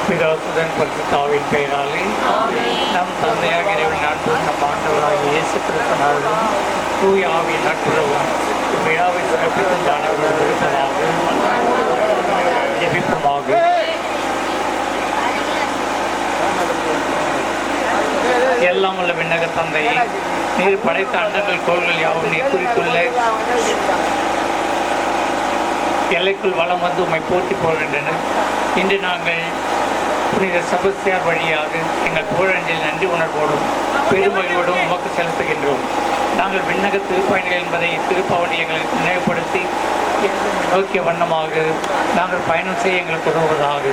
பிதாசுதன் பரிசுத்தாவின் பெயராலே நம் தந்தையாக இறைவன் அன்பும் நம் ஆண்டவராகிய இயேசு கிறிஸ்துவின் தூய ஆவியின் நட்புறவும் விழாவை சிறப்பித்து தானவர்கள் விருப்பமாக ஜெபிப்பமாக. எல்லாம் உள்ள விண்ணக தந்தையை, நீர் படைத்த அண்டங்கள் கோள்கள் யாவும் நீர் குறித்துள்ள எல்லைக்குள் வளம் வந்து உம்மை போற்றி போகின்றனர். இன்று நாங்கள் புனித செபஸ்தியார் வழியாக எங்கள் புகழஞ்சில் நன்றி உணர்வோடும் பெருமகிழ்வோடும் உமக்கு செலுத்துகின்றோம். நாங்கள் விண்ணக திருப்பயணிகள் என்பதை திருப்பவனி எங்களுக்கு நினைவுபடுத்தி நோக்கிய வண்ணமாக நாங்கள் பயணம் செய்ய எங்களுக்கு உதவுவதாக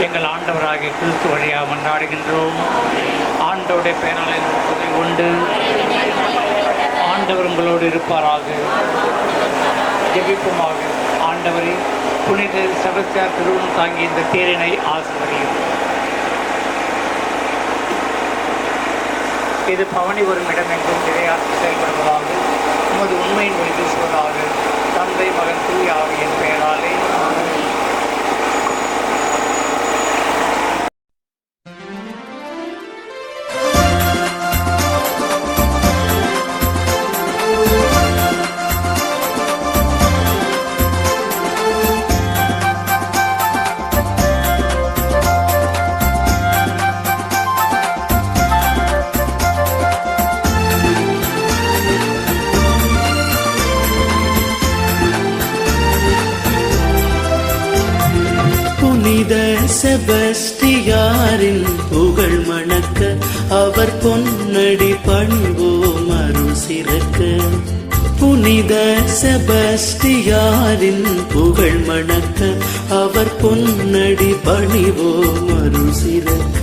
எங்கள் ஆண்டவராகிய கிறிஸ்து வழியாக மன்றாடுகின்றோம். ஆண்டவருடைய பெயரால் உதவி உண்டு. ஆண்டவர் உங்களோடு இருப்பாராக. ஜெபிப்புமாக. ஆண்டவரே, புனித செபஸ்தியார் திருவுளம் தாங்கி இந்த தேரினை ஆசீர்வதியும். இது பவனி வரும் இடம் என்றும் இடையாற்றி செயல்படுவதாக உமது உண்மையின் மொழி பேசுவதாக தந்தை மகன் தூய ஆவியின் பெயராலே. செபஸ்தியாரின் புகழ் மணக்க அவர் பொன்னடி பணிவோம் அருள் சிறக்க. புனித செபஸ்தியாரின் புகழ் மணக்க அவர் பொன்னடி பணிவோம் அருள் சிறக்க.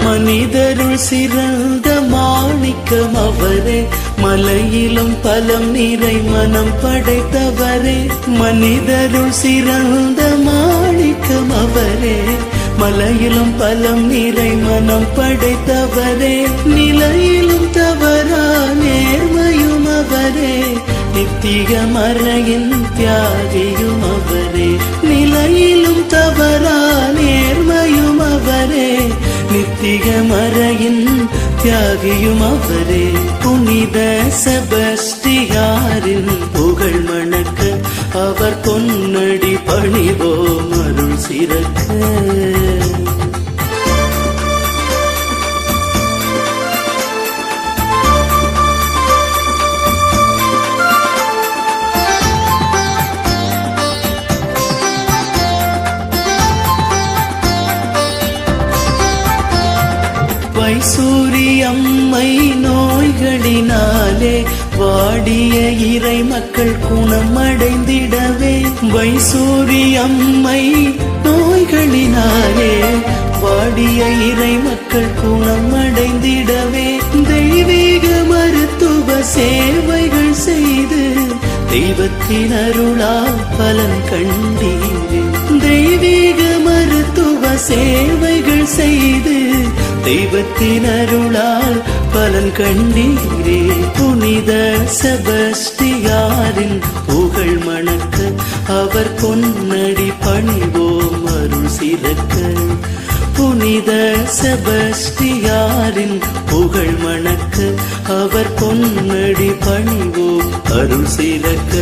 மனிதருள் சிறந்த மாணிக்கம் அவரே, மலையிலும் பலம் நிறை மனம் படைத்தவரே. மனிதருள் சிறந்த மாணிக்கம் அவரே, மலையிலும் பலம் நிறை மனம் படைத்தவரே. நிலையிலும் தவறா நேர்மையும் அவரே, நித்திய மறையின் தியாகியும் அவரே. நிலையிலும் தவறா நேர்மையும் அவரே, நித்திய மறையின் தியாகியும் அவரே. புனித செபஸ்தியாரின் புகழ் மணக்க அவர் பொன்னடி பணிவோம் அருள் சிறக்க. வைசூரியம்மை நோய்களினாலே வாடிய இறை மக்கள் குணமடைந்திடவே. வைசூரியம்மை நோய்களினாலே வாடிய இறை மக்கள் குணமடைந்திடவே. தெய்வீக மருத்துவ சேவைகள் செய்து தெய்வத்தின் அருளால் பலன் கண்டீரே. தெய்வீக மருத்துவ சேவைகள் செய்து தெய்வத்தின் அருளால் பலன் கண்டீரே. புனித செபஸ்தியாரின் புகழ் மணக்க அவர் பொன்னடி பணிவோம் அருள் சிறக்க. புனித செபஸ்தியாரின் புகழ் மணக்க அவர் பொன்னடி பணிவோம் அருள் சிறக்க.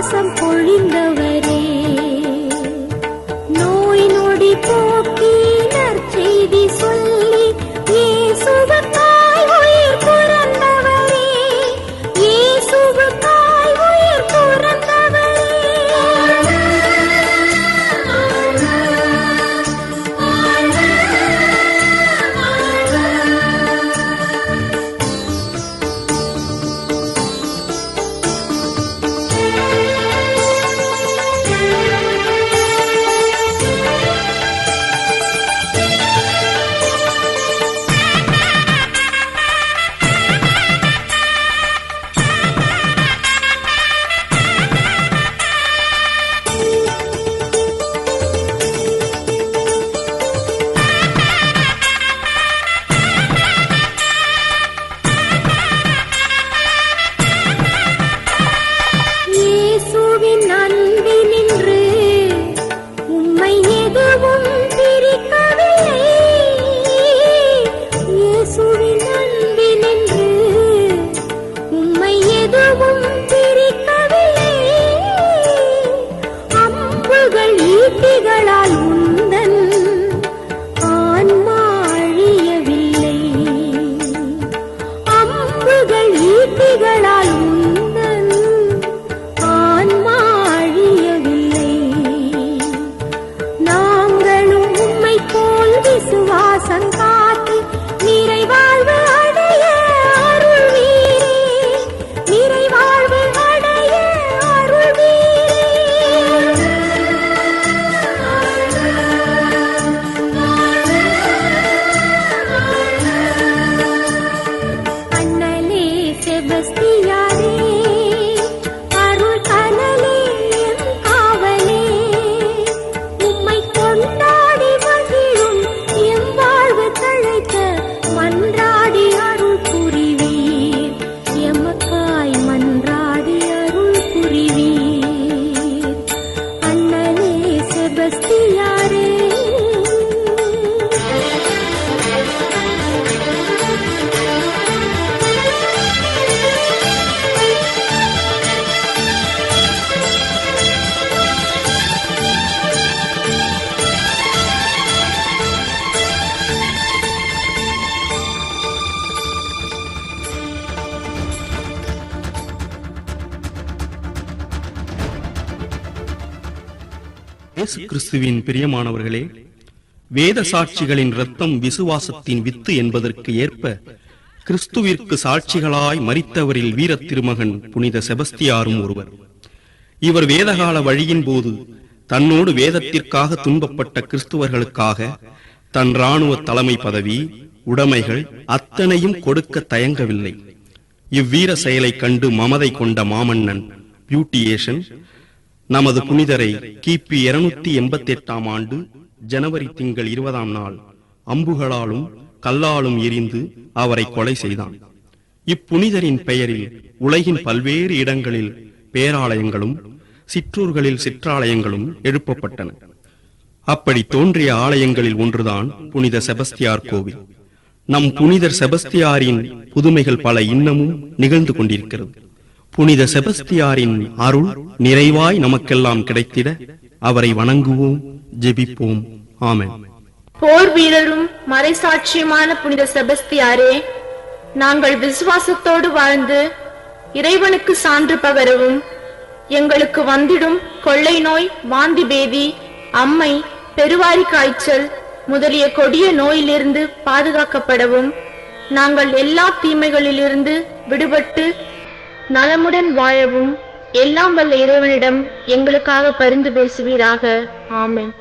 வாசம் பொழிந்தவரே, நோய் நொடி போக்கி நற்செய்தி சொல்லி இயேசுவுக்காய் உயிர் துறந்தவரே, இயேசுவுக்காய் உயிர் துறந்தவரே. இயேசுவின் அன்பினின்று உம்மை எதுவும் பிரிக்கவில்லை, இயேசுவின் அன்பினின்று உம்மை எதுவும் பிரிக்கவில்லை. அம்புகள் ஈட்டிகளால் உந்தன் ஆன்மா அழியவில்லை, அம்புகள் ஈட்டிகளால் உந்தன் ஆன்மா அழியவில்லை. நாங்களும் உம்மை போல் விசுவாசம் காத்து நிறைவாழ்வு அடைய அருள்வீரே, நிறைவாழ்வு அடைய அண்ணலே செபஸ்தியாரே, அருள் கனலே எம் காவலே, உம்மை கொண்டாடி மகிழும் எம் வாழ்வு தழைக்க மன்றாடி அருள் புரிவீர், எமக்காய் மன்றாடி அருள் புரிவீர். அண்ணலே செபஸ்தியாரே. இயேசு கிறிஸ்துவின் பிரியமானவர்களே, வேத சாட்சிகளின் இரத்தம் விசுவாசத்தின் வித்து என்பதற்கு ஏற்ப கிறிஸ்துவிற்கு சாட்சிகளாய் மரித்தவரில் வீரத் திருமகன் புனித செபஸ்தியாரும் ஒருவர். இவர் வேதகால வழியின் போது தன்னோடு வேதத்திற்காக துன்பப்பட்ட கிறிஸ்துவர்களுக்காக தன் இராணுவ தலைமை பதவி, உடைமைகள் அத்தனையும் கொடுக்க தயங்கவில்லை. இவ்வீர செயலை கண்டு மமதை கொண்ட மாமன்னன் பியூட்டியேஷன் நமது புனிதரை கிபி 288 ஆண்டு ஜனவரி திங்கள் 20 நாள் அம்புகளாலும் கல்லாலும் எரிந்து அவரை கொலை செய்தான். இப்புனிதரின் பெயரில் உலகின் பல்வேறு இடங்களில் பேராலயங்களும் சிற்றூர்களில் சிற்றாலயங்களும் எழுப்பப்பட்டன. அப்படி தோன்றிய ஆலயங்களில் ஒன்றுதான் புனித செபஸ்தியார் கோவில். நம் புனிதர் செபஸ்தியாரின் புதுமைகள் பல இன்னமும் நிகழ்ந்து கொண்டிருக்கிறது. புனித செபஸ்தியாரின் அருள் நிறைவாய் நமக்கெல்லாம் கிடைத்திட அவரை வணங்குவோம், ஜெபிப்போம். ஆமென். போர் வீரரும் மறைசாட்சியுமான புனித செபஸ்தியாரே, நாங்கள் விசுவாசத்தோடு வாழ்ந்து இறைவனுக்கு சான்று பகரவும், எங்களுக்கு வந்திடும் கொள்ளை நோய், வாந்தி பேதி, அம்மை, பெருவாரி காய்ச்சல் முதலிய கொடிய நோயிலிருந்து பாதுகாக்கப்படவும், நாங்கள் எல்லா தீமைகளிலிருந்து விடுபட்டு நலமுடன் வாழவும் எல்லாம் வல்ல இறைவனிடம் எங்களுக்காக பரிந்து பேசுவீராக. ஆமென்.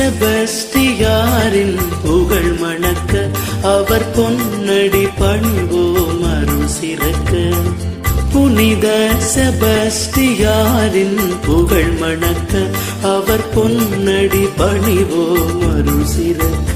செபஸ்தியாரின் புகழ் மணக்க அவர் பொன்னடி பணிவோம் அருள் சிறக்க. புனித செபஸ்தியாரின் புகழ் மணக்க அவர் பொன்னடி பணிவோம் அருள் சிறக்க.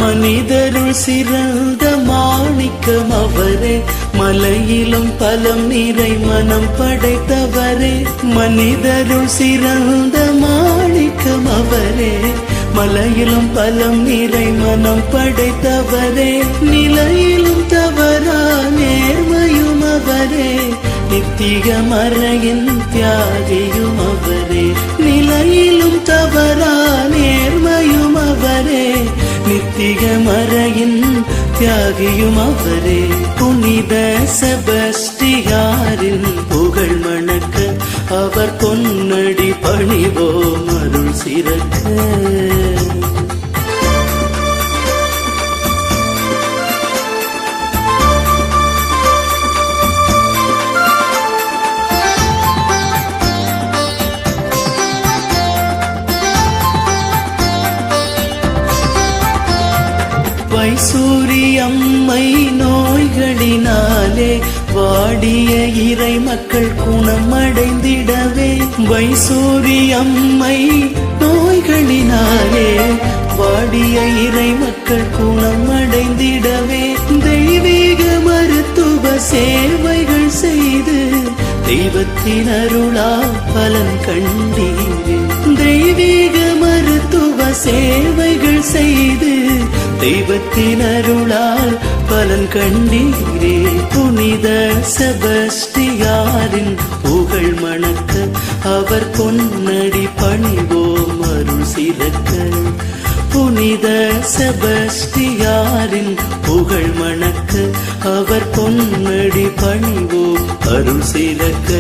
மனிதருள் சிறந்த மாணிக்கம் அவரே, மலையிலும் பலம் நிறை மனம் படைத்தவரே. மனிதருள் சிறந்த மாணிக்கம் அவரே, மலையிலும் பலம் நிறை மனம் படைத்தவரே. நிலையிலும் தவறா நேர்மையும் அவரே, நித்திய மறையின் தியாகியும் அவரே. நிலையிலும் தவறா நேர்மையும் அவரே, நித்திய மறையின் தியாகியும் அவரே. புனித செபஸ்தியாரின் புகழ் மணக்க அவர் பொன்னடி பணிவோம் அருள் சிறக்க. வைசூரியம்மை நோய்களினாலே வாடிய இறை மக்கள் குணமடைந்திடவே. வைசூரியம்மை நோய்களினாலே வாடிய இறை மக்கள் குணமடைந்திடவே. தெய்வீக மருத்துவ சேவைகள் செய்து தெய்வத்தின் அருளா பலன் கண்டீரே. தெய்வீக மருத்துவ சேவைகள் செய்து தெய்வத்தின் அருளால் பலன் கண்டீரே. புனித செபஸ்தியாரின் புகழ் மணக்க அவர் பொன்னடி பணிவோம் அருள் சிறக்க. புனித செபஸ்தியாரின் புகழ் மணக்க அவர் பொன்னடி பணிவோம் அருள் சிறக்க.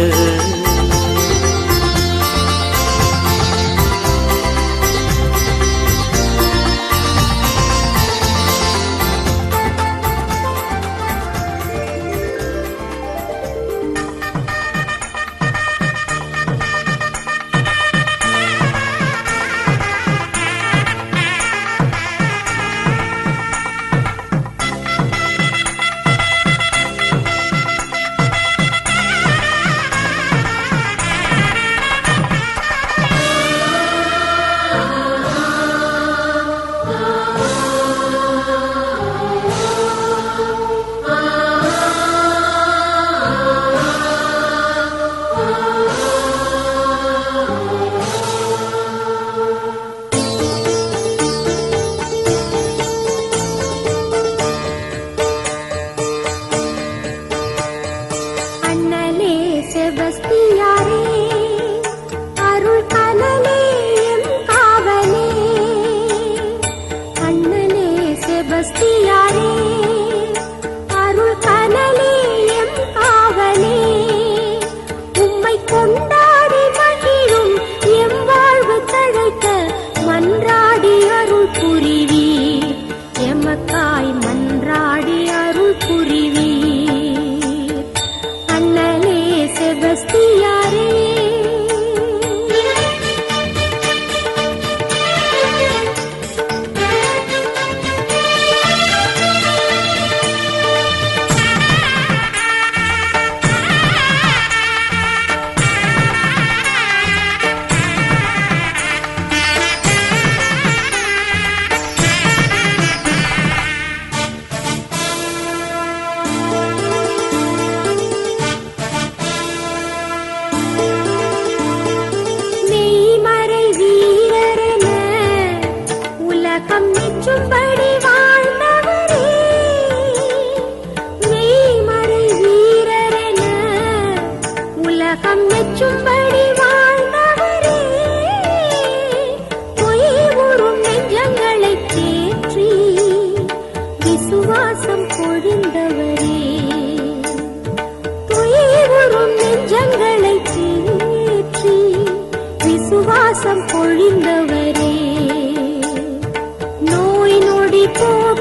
வாசம் பொழிந்தவரே நோய் நொடி போக்க